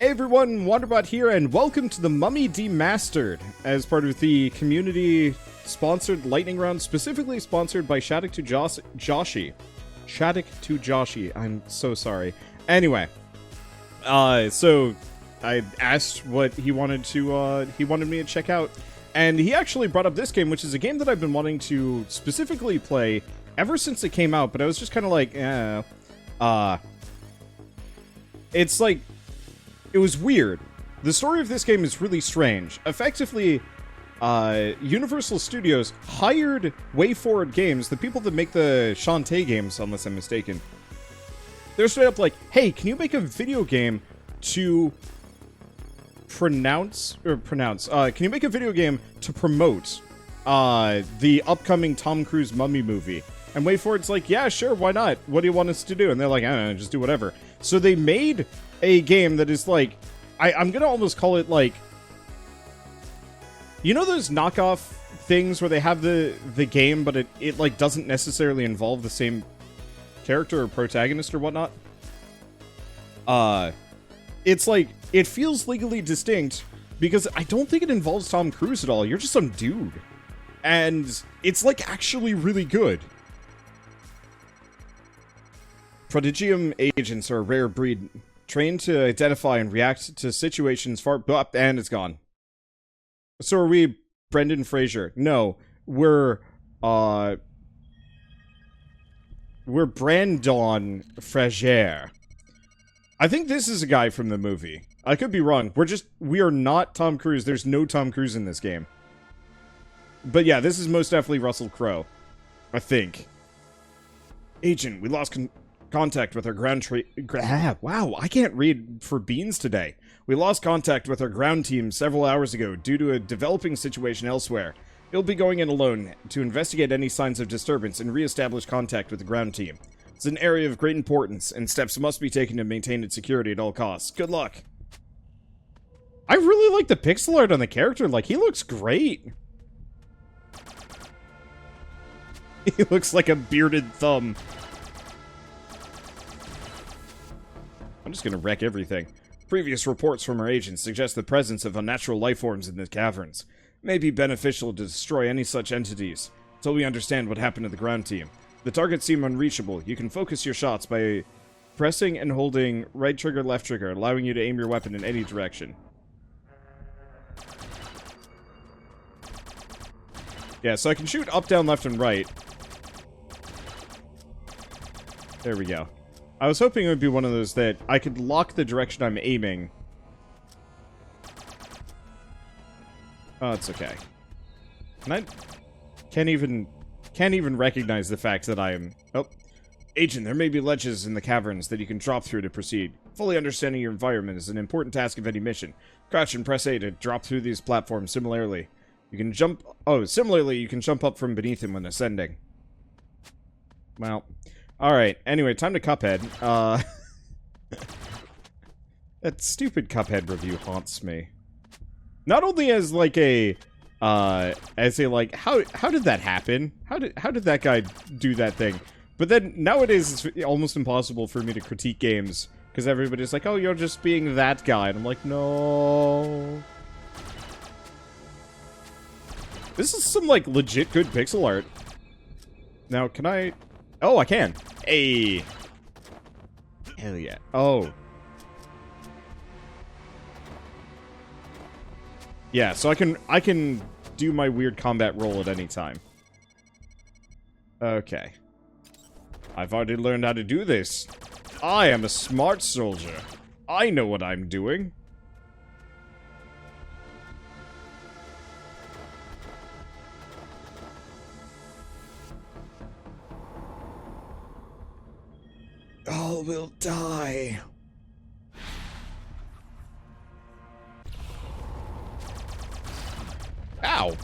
Hey everyone, Wanderbot here, and welcome to the Mummy Demastered, as part of the community-sponsored lightning round, specifically sponsored by Shattuck to Joshi. Shattuck to Joshi, I'm so sorry. Anyway, so I asked what he wanted me to check out, and he actually brought up this game, which is a game that I've been wanting to specifically play ever since it came out, but I was just kind of like, it's like, it was weird. The story of this game is really strange. Effectively, Universal Studios hired WayForward Games, the people that make the Shantae games, unless I'm mistaken. They're straight up like, hey, can you make a video game to can you make a video game to promote the upcoming Tom Cruise Mummy movie? And WayForward's like, yeah, sure, why not? What do you want us to do? And they're like, I don't know, just do whatever. So they made a game that is like, I'm gonna almost call it like, you know those knockoff things where they have the game, but it like doesn't necessarily involve the same character or protagonist or whatnot? It's like, it feels legally distinct because I don't think it involves Tom Cruise at all. You're just some dude. And it's like actually really good. Prodigium agents are a rare breed, trained to identify and react to situations far... and it's gone. So are we Brendan Fraser? No, we're Brandon Fraser. I think this is a guy from the movie. I could be wrong. We are not Tom Cruise. There's no Tom Cruise in this game. But yeah, this is most definitely Russell Crowe. I think. Agent, we lost contact with our ground wow, I can't read for beans today. We lost contact with our ground team several hours ago due to a developing situation elsewhere. It'll be going in alone to investigate any signs of disturbance and re-establish contact with the ground team. It's an area of great importance, and steps must be taken to maintain its security at all costs. Good luck. I really like the pixel art on the character. Like, he looks great. He looks like a bearded thumb. I'm just gonna wreck everything. Previous reports from our agents suggest the presence of unnatural life forms in the caverns. It may be beneficial to destroy any such entities, until we understand what happened to the ground team. The targets seem unreachable. You can focus your shots by pressing and holding right trigger, left trigger, allowing you to aim your weapon in any direction. Yeah, so I can shoot up, down, left, and right. There we go. I was hoping it would be one of those that I could lock the direction I'm aiming. Oh, it's okay. And I can't even recognize the fact that I am... Oh. Agent, there may be ledges in the caverns that you can drop through to proceed. Fully understanding your environment is an important task of any mission. Crouch and press A to drop through these platforms. Similarly, you can jump up from beneath them when ascending. Well... Alright, anyway, time to Cuphead. That stupid Cuphead review haunts me. Not only as, like, how did that happen? How did that guy do that thing? But then, nowadays, it's almost impossible for me to critique games, because everybody's like, oh, you're just being that guy. And I'm like, no. This is some, like, legit good pixel art. Now, can I... Oh, I can. Hey. Hell yeah. Oh. Yeah, so I can do my weird combat roll at any time. Okay. I've already learned how to do this. I am a smart soldier. I know what I'm doing. All will die. Ow.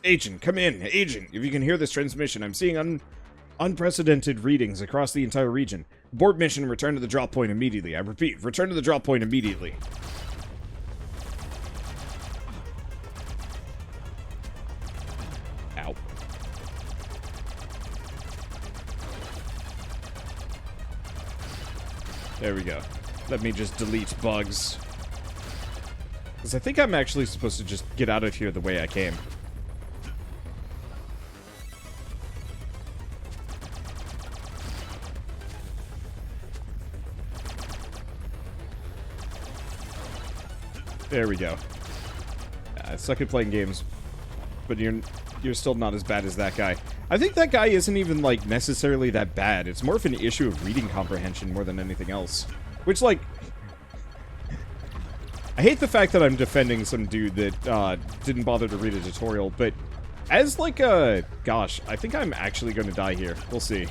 Agent, come in. Agent, if you can hear this transmission, I'm seeing unprecedented readings across the entire region. Abort mission and return to the drop point immediately. I repeat, return to the drop point immediately. Ow. There we go. Let me just delete bugs. Because I think I'm actually supposed to just get out of here the way I came. There we go. I suck at playing games, but you're still not as bad as that guy. I think that guy isn't even, like, necessarily that bad. It's more of an issue of reading comprehension more than anything else. Which, like... I hate the fact that I'm defending some dude that didn't bother to read a tutorial, but as, like, a... Gosh, I think I'm actually going to die here. We'll see.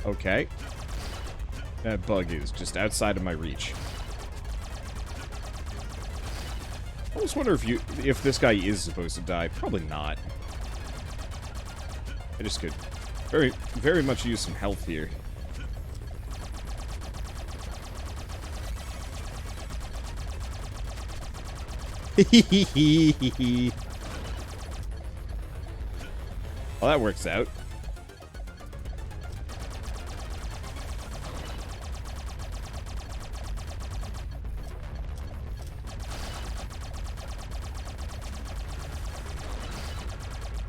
Okay. That bug is just outside of my reach. I just wonder if this guy is supposed to die. Probably not. I just could very much use some health here. Well, that works out.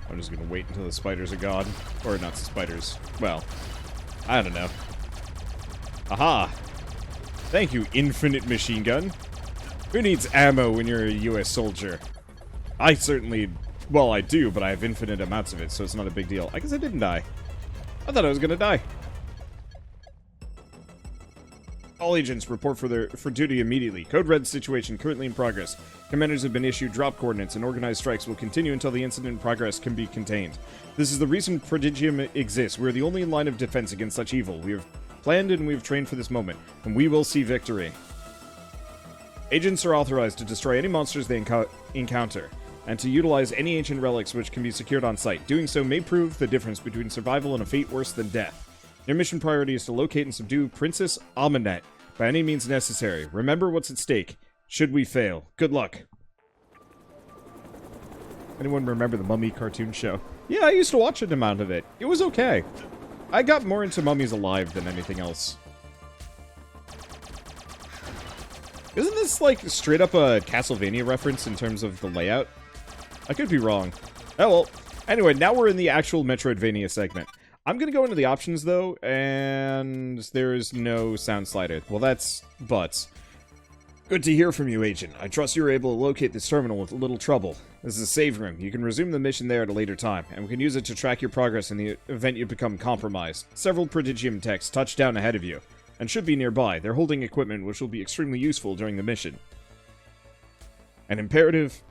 I'm just gonna wait until the spiders are gone. Or not the spiders. Well, I don't know. Aha! Thank you, infinite machine gun. Who needs ammo when you're a US soldier? I certainly... Well, I do, but I have infinite amounts of it, so it's not a big deal. I guess I didn't die. I thought I was gonna die. All agents report for duty immediately. Code Red situation currently in progress. Commanders have been issued drop coordinates, and organized strikes will continue until the incident in progress can be contained. This is the reason Prodigium exists. We are the only line of defense against such evil. We have planned and we have trained for this moment, and we will see victory. Agents are authorized to destroy any monsters they encounter, and to utilize any ancient relics which can be secured on site. Doing so may prove the difference between survival and a fate worse than death. Your mission priority is to locate and subdue Princess Ahmanet by any means necessary. Remember what's at stake, should we fail. Good luck. Anyone remember the Mummy cartoon show? Yeah, I used to watch an amount of it. It was okay. I got more into Mummies Alive than anything else. Isn't this, like, straight up a Castlevania reference in terms of the layout? I could be wrong. Oh, well. Anyway, now we're in the actual Metroidvania segment. I'm gonna go into the options, though, and there's no sound slider. Well, that's butts. Good to hear from you, Agent. I trust you were able to locate this terminal with little trouble. This is a save room. You can resume the mission there at a later time, and we can use it to track your progress in the event you become compromised. Several Prodigium techs touch down ahead of you, and should be nearby. They're holding equipment which will be extremely useful during the mission. An imperative,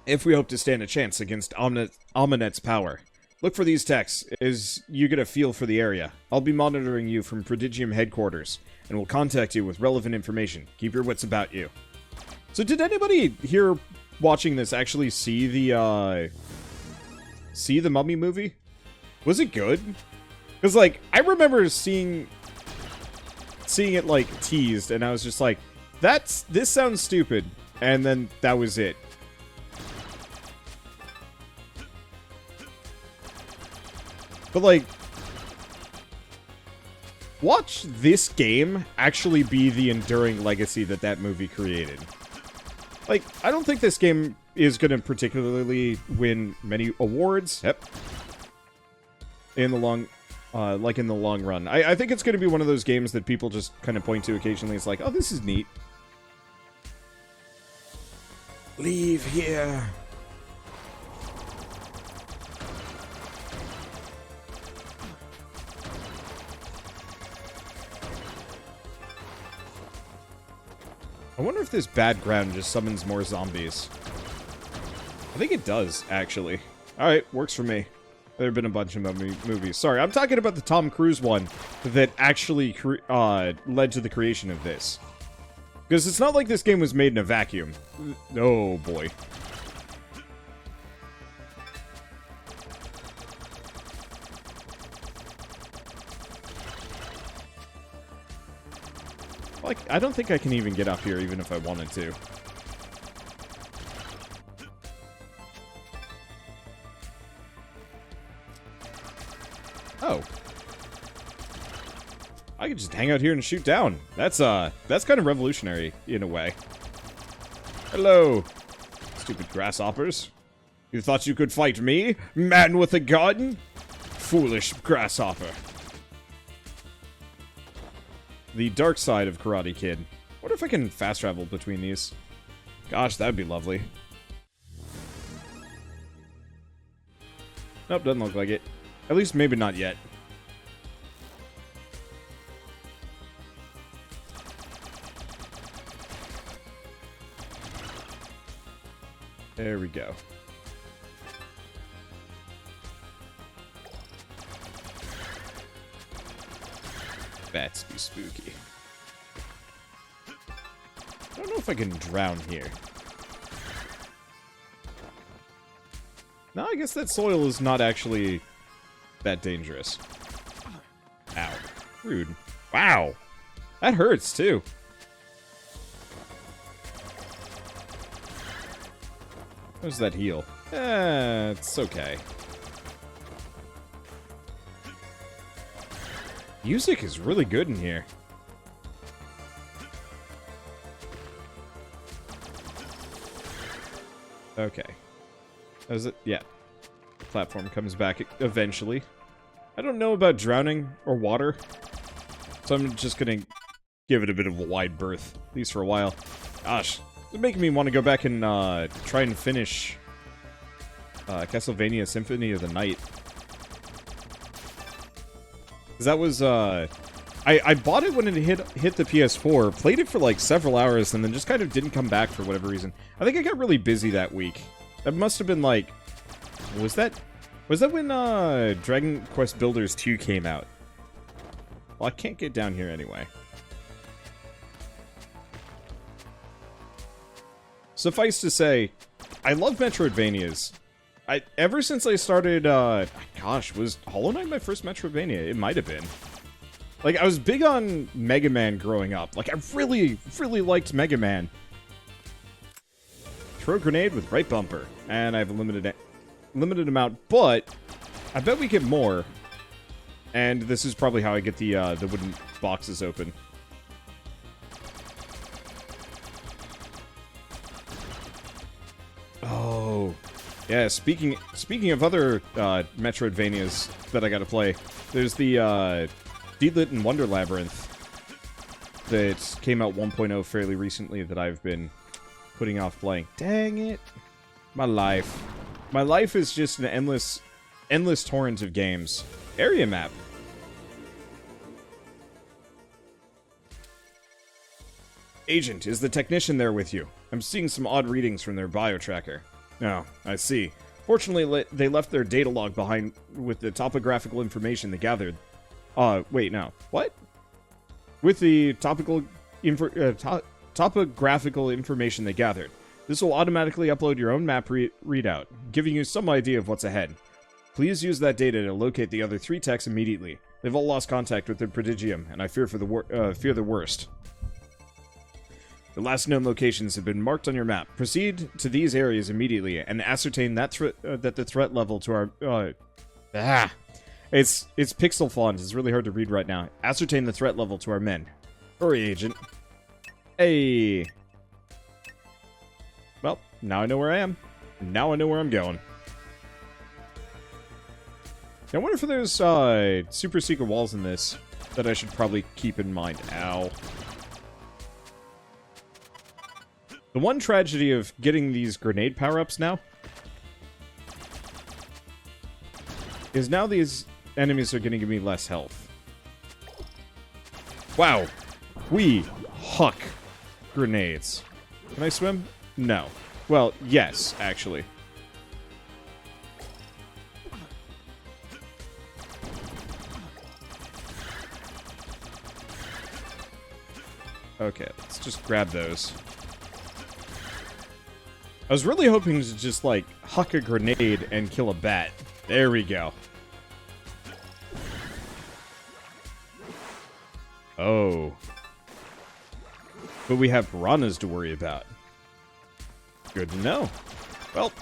if we hope to stand a chance against Ahmanet's power. Look for these techs as you get a feel for the area. I'll be monitoring you from Prodigium headquarters, and will contact you with relevant information. Keep your wits about you. So did anybody here watching this actually see the Mummy movie? Was it good? Because, like, I remember seeing it, like, teased, and I was just like, this sounds stupid. And then that was it. But, like, watch this game actually be the enduring legacy that movie created. Like, I don't think this game is going to particularly win many awards. Yep. In the long run. I think it's going to be one of those games that people just kind of point to occasionally. It's like, oh, this is neat. Leave here. I wonder if this bad ground just summons more zombies. I think it does, actually. Alright, works for me. There have been a bunch of movies. Sorry, I'm talking about the Tom Cruise one that actually led to the creation of this. Because it's not like this game was made in a vacuum. Oh, boy. Like, I don't think I can even get up here, even if I wanted to. Oh. I could just hang out here and shoot down. That's kind of revolutionary, in a way. Hello, stupid grasshoppers. You thought you could fight me, man with a gun? Foolish grasshopper. The dark side of Karate Kid. Wonder if I can fast travel between these. Gosh, that'd be lovely. Nope, doesn't look like it. At least maybe not yet. There we go. Bats be spooky. I don't know if I can drown here. No, I guess that soil is not actually that dangerous. Ow. Rude. Wow. That hurts, too. How does that heal? It's okay. Music is really good in here. Okay. Is it? Yeah. Platform comes back eventually. I don't know about drowning or water, so I'm just gonna give it a bit of a wide berth, at least for a while. Gosh, it's making me want to go back and try and finish Castlevania Symphony of the Night. Because that was, I bought it when it hit the PS4, played it for like several hours, and then just kind of didn't come back for whatever reason. I think I got really busy that week. That must have been like, was that when Dragon Quest Builders 2 came out? Well, I can't get down here anyway. Suffice to say, I love Metroidvanias. Ever since I started, gosh, was Hollow Knight my first Metroidvania? It might have been. Like, I was big on Mega Man growing up. Like, I really, really liked Mega Man. Throw a grenade with right bumper. And I have a limited amount, but I bet we get more. And this is probably how I get the wooden boxes open. Oh... yeah, speaking of other Metroidvanias that I gotta play, there's the Deedlit and Wonder Labyrinth that came out 1.0 fairly recently that I've been putting off playing. Dang it. My life. My life is just an endless torrent of games. Area map. Agent, is the technician there with you? I'm seeing some odd readings from their bio tracker. Oh, I see. Fortunately, they left their data log behind with the topographical information they gathered. Wait, no. What? With the topographical information they gathered. This will automatically upload your own map readout, giving you some idea of what's ahead. Please use that data to locate the other 3 techs immediately. They've all lost contact with their Prodigium, and I fear the worst. The last known locations have been marked on your map. Proceed to these areas immediately and ascertain that the threat level to our It's pixel font. It's really hard to read right now. Ascertain the threat level to our men. Hurry, Agent. Hey. Well, now I know where I am. Now I know where I'm going. I wonder if there's super secret walls in this that I should probably keep in mind. Ow. The one tragedy of getting these grenade power-ups now is now these enemies are going to give me less health. Wow. We huck grenades. Can I swim? No. Well, yes, actually. Okay, let's just grab those. I was really hoping to just, like, huck a grenade and kill a bat. There we go. Oh. But we have piranhas to worry about. Good to know. Well,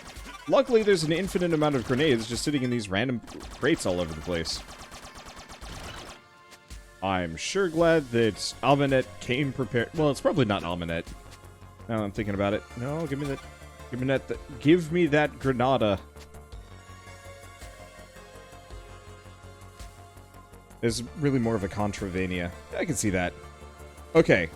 luckily there's an infinite amount of grenades just sitting in these random crates all over the place. I'm sure glad that Ahmanet came prepared. Well, it's probably not Ahmanet. Now I'm thinking about it. No, give me that. Give me that Granada. It's really more of a Contravania. I can see that. Okay.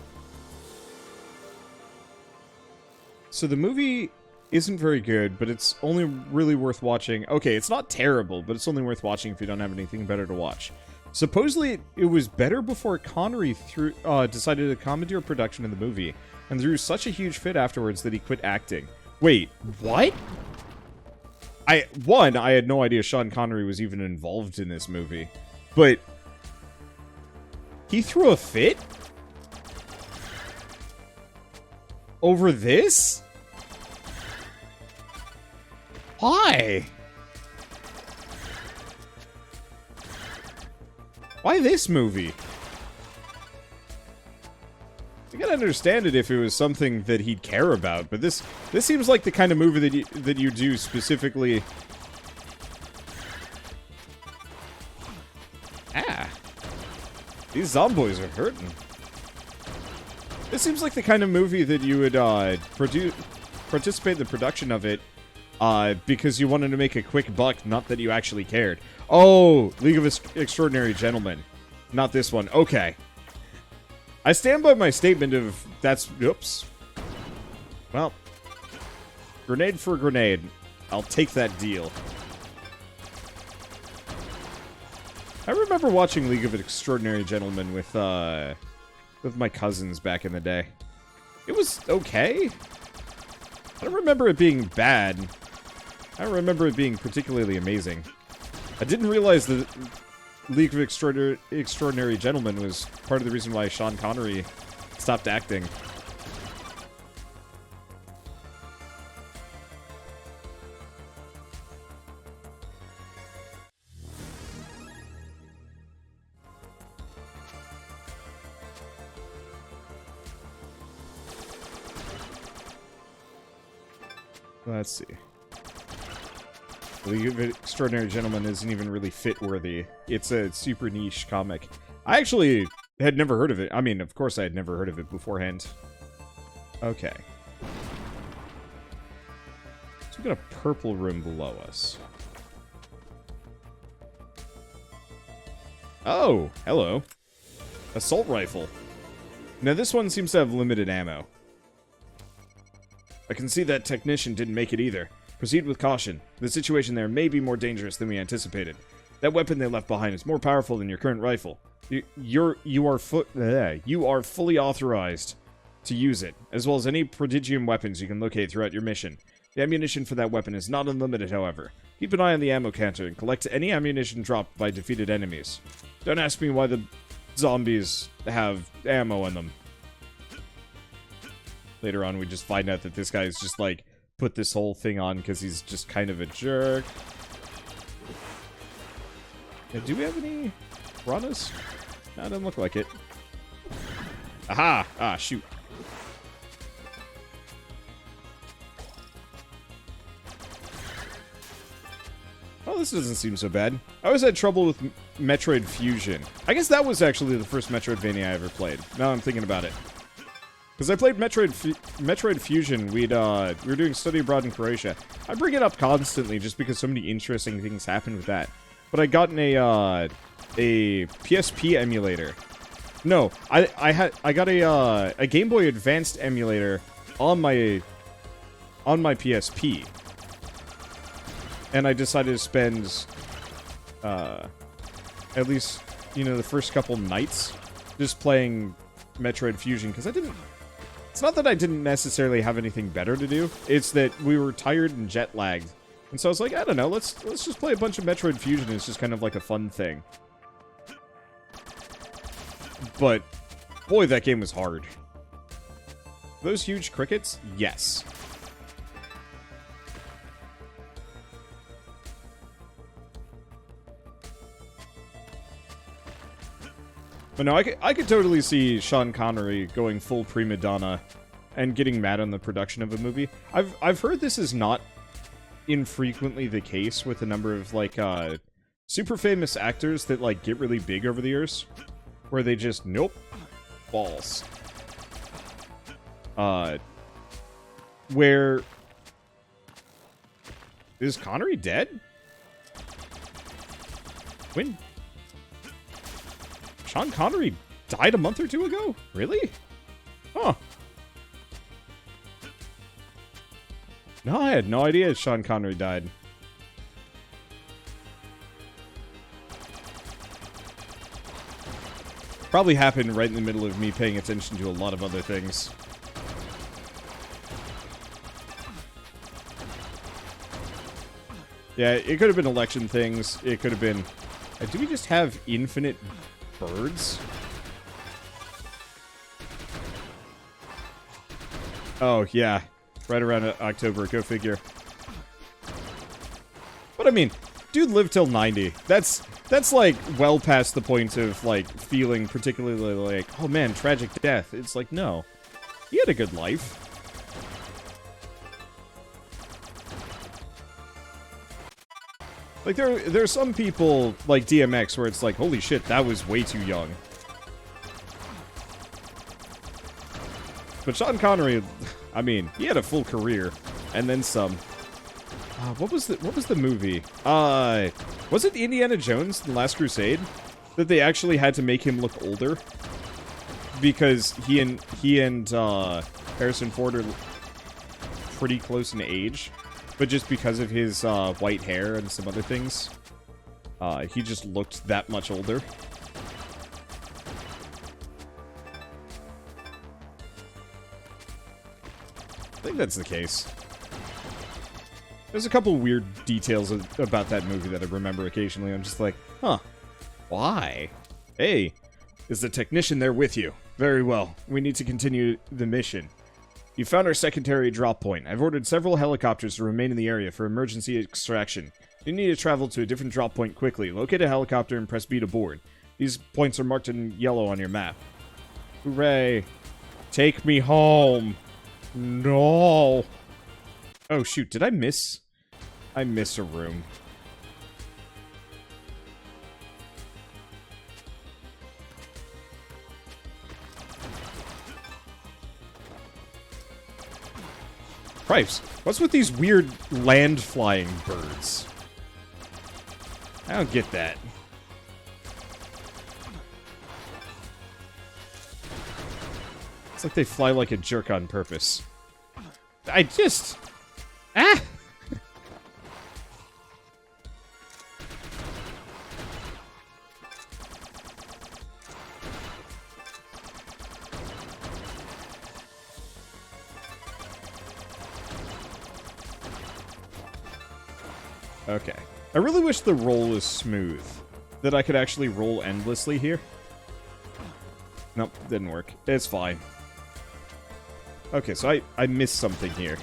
So the movie isn't very good, but it's only really worth watching. Okay, it's not terrible, but it's only worth watching if you don't have anything better to watch. Supposedly, it was better before Connery decided to commandeer production of the movie, and threw such a huge fit afterwards that he quit acting. Wait, what? I had no idea Sean Connery was even involved in this movie. But he threw a fit? Over this? Why? Why this movie? I can understand it if it was something that he'd care about, but this seems like the kind of movie that you do specifically. Ah, these zomboids are hurting. This seems like the kind of movie that you would participate in the production of it because you wanted to make a quick buck, not that you actually cared. Oh, League of Extraordinary Gentlemen, not this one. Okay. I stand by my statement of that's... Oops. Well. Grenade for grenade. I'll take that deal. I remember watching League of Extraordinary Gentlemen with my cousins back in the day. It was okay. I don't remember it being bad. I don't remember it being particularly amazing. I didn't realize that League of Extraordinary Gentlemen was part of the reason why Sean Connery stopped acting. Let's see. League of Extraordinary Gentlemen isn't even really fit-worthy. It's a super niche comic. I actually had never heard of it. I mean, of course I had never heard of it beforehand. Okay. So we've got a purple room below us. Oh, hello. Assault rifle. Now this one seems to have limited ammo. I can see that technician didn't make it either. Proceed with caution. The situation there may be more dangerous than we anticipated. That weapon they left behind is more powerful than your current rifle. You are fully authorized to use it, as well as any Prodigium weapons you can locate throughout your mission. The ammunition for that weapon is not unlimited, however. Keep an eye on the ammo counter and collect any ammunition dropped by defeated enemies. Don't ask me why the zombies have ammo in them. Later on, we just find out that this guy is just like, put this whole thing on because he's just kind of a jerk. Yeah, do we have any piranhas? No, it doesn't look like it. Aha! Ah, shoot. Oh, this doesn't seem so bad. I always had trouble with Metroid Fusion. I guess that was actually the first Metroidvania I ever played. Now I'm thinking about it. Because I played Metroid Fusion, we were doing study abroad in Croatia. I bring it up constantly just because so many interesting things happened with that. But I got a PSP emulator. No, I got a Game Boy Advanced emulator on my PSP. And I decided to spend at least, you know, the first couple nights just playing Metroid Fusion because I didn't. It's not that I didn't necessarily have anything better to do. It's that we were tired and jet lagged. And so I was like, I don't know, let's just play a bunch of Metroid Fusion. It's just kind of like a fun thing. But, boy, that game was hard. Those huge crickets? Yes. But no, I could totally see Sean Connery going full prima donna and getting mad on the production of a movie. I've heard this is not infrequently the case with a number of, like, super famous actors that, like, get really big over the years. Where they just, nope, balls. Where... Is Connery dead? When? Sean Connery died a month or two ago? Really? Huh. No, I had no idea Sean Connery died. Probably happened right in the middle of me paying attention to a lot of other things. Yeah, it could have been election things. It could have been... do we just have infinite birds? Oh, yeah. Right around October, go figure. But I mean, dude lived till 90. That's like well past the point of like feeling particularly like, oh man, tragic death. It's like, no. He had a good life. Like there's some people like DMX where it's like, holy shit, that was way too young. But Sean Connery, I mean, he had a full career, and then some. What was the movie? Was it Indiana Jones, The Last Crusade, that they actually had to make him look older because he and Harrison Ford are pretty close in age, but just because of his white hair and some other things, he just looked that much older. I think that's the case. There's a couple weird details about that movie that I remember occasionally. I'm just like, huh, why? Hey, is the technician there with you? Very well. We need to continue the mission. You found our secondary drop point. I've ordered several helicopters to remain in the area for emergency extraction. You need to travel to a different drop point quickly. Locate a helicopter and press B to board. These points are marked in yellow on your map. Hooray. Take me home. No. Oh, shoot. Did I miss? I missed a room. Cripes, what's with these weird land-flying birds? I don't get that. It's like they fly like a jerk on purpose. I just... Ah! Okay. I really wish the roll was smooth. That I could actually roll endlessly here. Nope, didn't work. It's fine. Okay, so I missed something here.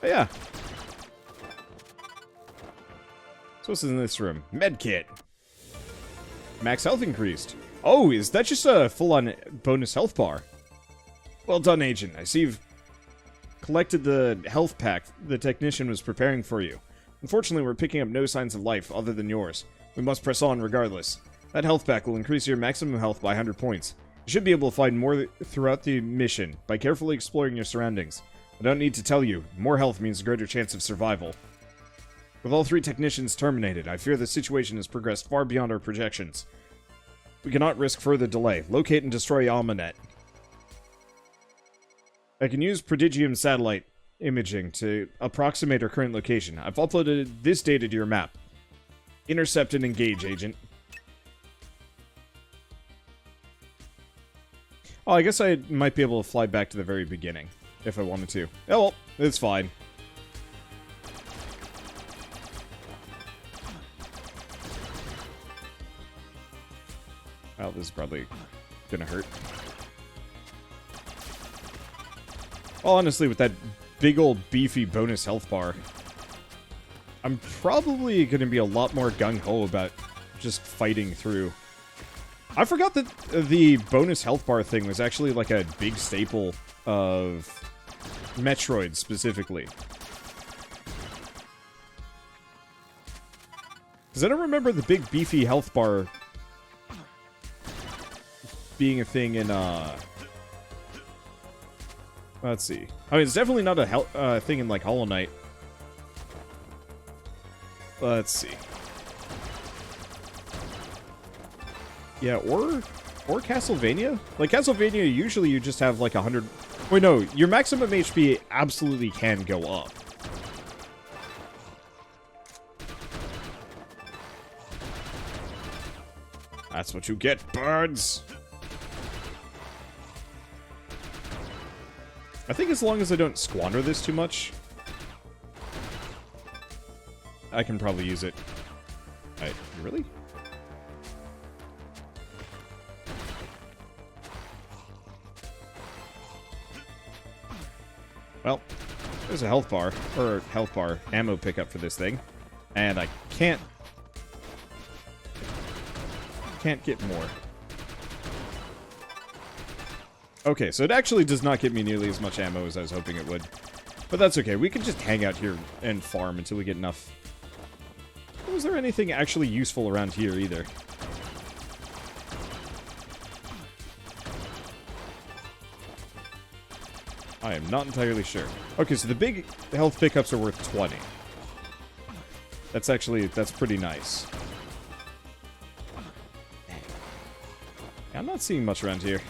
Oh, yeah. So what's in this room? Medkit. Max health increased. Oh, is that just a full-on bonus health bar? Well done, Agent. I see you've collected the health pack the technician was preparing for you. Unfortunately, we're picking up no signs of life other than yours. We must press on regardless. That health pack will increase your maximum health by 100 points. You should be able to find more throughout the mission by carefully exploring your surroundings. I don't need to tell you, more health means a greater chance of survival. With all 3 technicians terminated, I fear the situation has progressed far beyond our projections. We cannot risk further delay. Locate and destroy Ahmanet. I can use Prodigium satellite imaging to approximate our current location. I've uploaded this data to your map. Intercept and engage, Agent. Oh, I guess I might be able to fly back to the very beginning, if I wanted to. Oh, well, it's fine. Well, this is probably gonna hurt. Well, honestly, with that big old beefy bonus health bar, I'm probably gonna be a lot more gung-ho about just fighting through. I forgot that the bonus health bar thing was actually like a big staple of Metroid specifically. Because I don't remember the big beefy health bar being a thing in, let's see. I mean, it's definitely not a thing in, like, Hollow Knight. Let's see. Yeah, or Castlevania? Like, Castlevania, usually you just have, like, 100... Wait, no, your maximum HP absolutely can go up. That's what you get, birds! I think as long as I don't squander this too much, I can probably use it. Really? Well, there's a health bar, or health bar ammo pickup for this thing, and I can't get more. Okay, so it actually does not get me nearly as much ammo as I was hoping it would. But that's okay, we can just hang out here and farm until we get enough. Was there anything actually useful around here either? I am not entirely sure. Okay, so the big health pickups are worth 20. That's pretty nice. I'm not seeing much around here.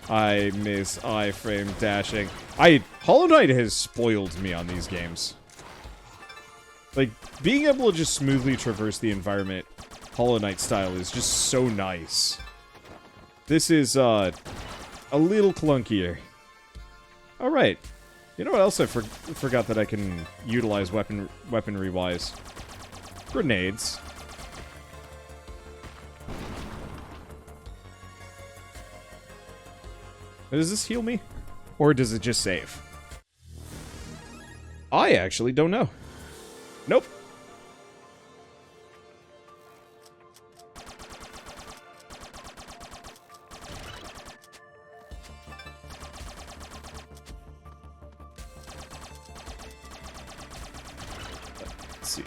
I miss iframe dashing. Hollow Knight has spoiled me on these games. Like, being able to just smoothly traverse the environment Hollow Knight style is just so nice. This is, a little clunkier. Alright. You know what else I forgot that I can utilize weaponry-wise? Grenades. Does this heal me? Or does it just save? I actually don't know. Nope. Let's see.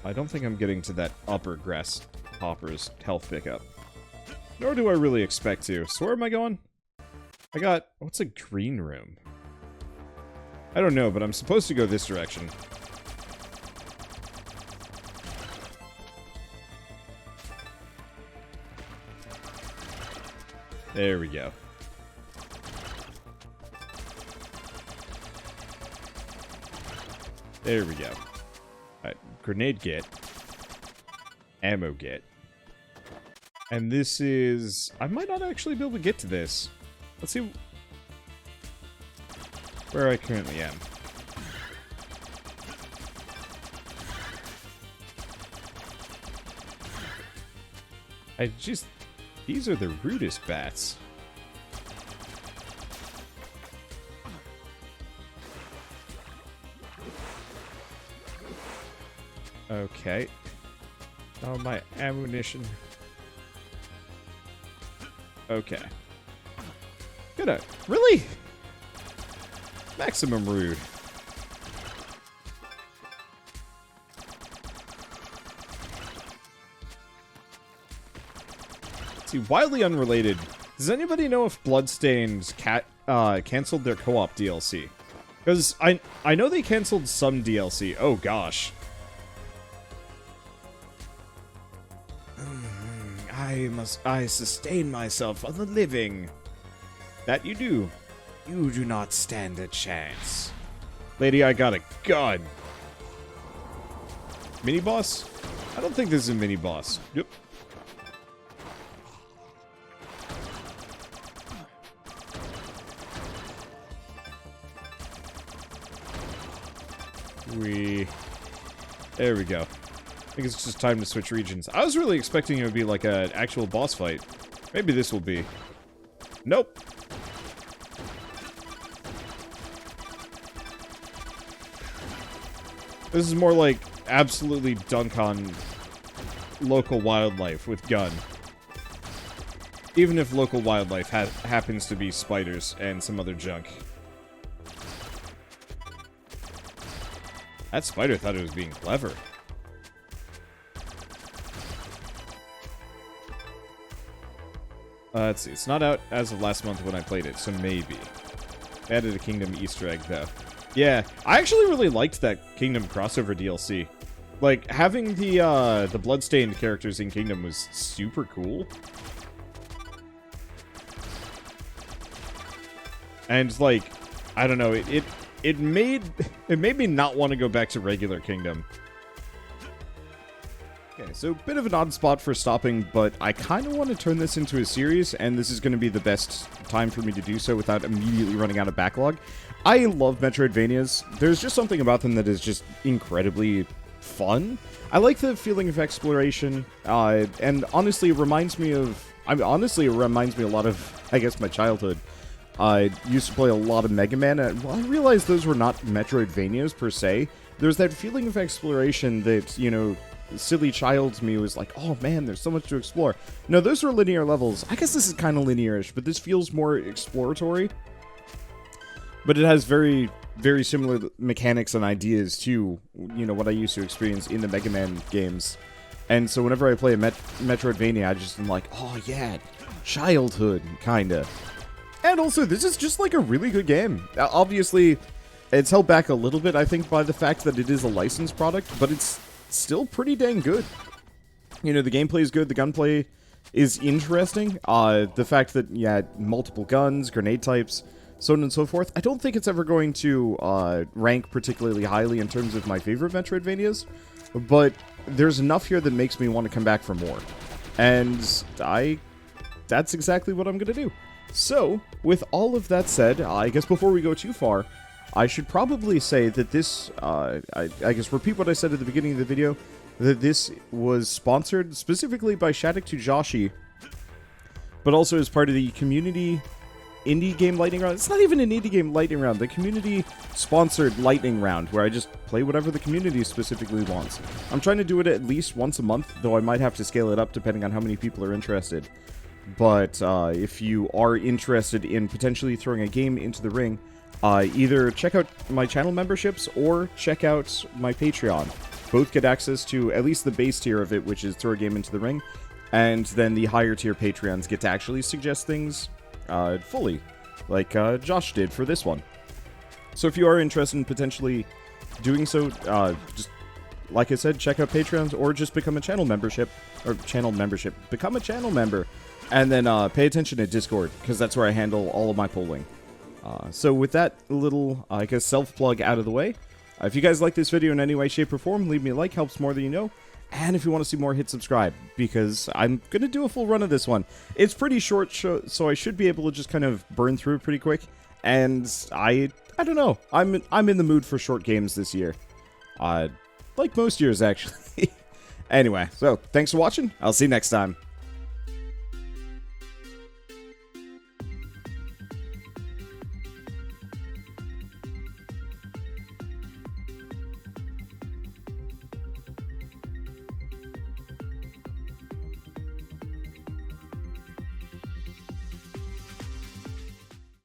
I don't think I'm getting to that upper grasshopper's health pickup. Nor do I really expect to. So where am I going? I got... What's a green room? I don't know, but I'm supposed to go this direction. There we go. There we go. Alright, grenade get. Ammo get. And this is... I might not actually be able to get to this. Let's see where I currently am. These are the rudest bats. Okay. Oh, my ammunition. Okay. Really? Maximum rude. See, wildly unrelated. Does anybody know if Bloodstained canceled their co-op DLC? Because I know they canceled some DLC. Oh gosh. I sustain myself on the living. That you do. You do not stand a chance. Lady, I got a gun. Mini-boss? I don't think this is a mini-boss. Yep. There we go. I think it's just time to switch regions. I was really expecting it would be like an actual boss fight. Maybe this will be. Nope. This is more like absolutely dunk on local wildlife with gun. Even if local wildlife happens to be spiders and some other junk. That spider thought it was being clever. Let's see. It's not out as of last month when I played it, so maybe. Added a Kingdom Easter egg, though. Yeah, I actually really liked that Kingdom crossover DLC. Like, having the bloodstained characters in Kingdom was super cool. And, like, I don't know, it made me not want to go back to regular Kingdom. Okay, so bit of an odd spot for stopping, but I kind of want to turn this into a series, and this is going to be the best time for me to do so without immediately running out of backlog. I love Metroidvanias. There's just something about them that is just incredibly fun. I like the feeling of exploration, and honestly, it reminds me of... honestly, it reminds me a lot of, I guess, my childhood. I used to play a lot of Mega Man, and I realized those were not Metroidvanias per se. There's that feeling of exploration that, you know, silly child me was like, oh man, there's so much to explore. No, those were linear levels. I guess this is kind of linear-ish, but this feels more exploratory. But it has very, very similar mechanics and ideas to, you know, what I used to experience in the Mega Man games. And so whenever I play a Metroidvania, I just am like, oh yeah, childhood, kinda. And also, this is just like a really good game. Obviously, it's held back a little bit, I think, by the fact that it is a licensed product, but it's still pretty dang good. You know, the gameplay is good, the gunplay is interesting. The fact that, yeah, multiple guns, grenade types, so on and so forth. I don't think it's ever going to rank particularly highly in terms of my favorite Metroidvanias, but there's enough here that makes me want to come back for more. And that's exactly what I'm going to do. So, with all of that said, I guess before we go too far, I should probably say that this, I guess repeat what I said at the beginning of the video, that this was sponsored specifically by Shattuck to Joshi, but also as part of the community indie game lightning round. It's not even an indie game lightning round, the community sponsored lightning round, where I just play whatever the community specifically wants. I'm trying to do it at least once a month, though I might have to scale it up depending on how many people are interested. But if you are interested in potentially throwing a game into the ring, either check out my channel memberships or check out my Patreon. Both get access to at least the base tier of it, which is throw a game into the ring, and then the higher tier Patreons get to actually suggest things fully, like Josh did for this one. So if you are interested in potentially doing so, just like I said, check out Patreons or just become a channel membership, become a channel member. And then pay attention to Discord, because that's where I handle all of my polling. So with that little, I guess, self-plug out of the way, if you guys like this video in any way, shape, or form, leave me a like, helps more than you know. And if you want to see more, hit subscribe, because I'm going to do a full run of this one. It's pretty short, so I should be able to just kind of burn through it pretty quick. And I don't know, I'm in the mood for short games this year. Like most years, actually. Anyway, so thanks for watching. I'll see you next time.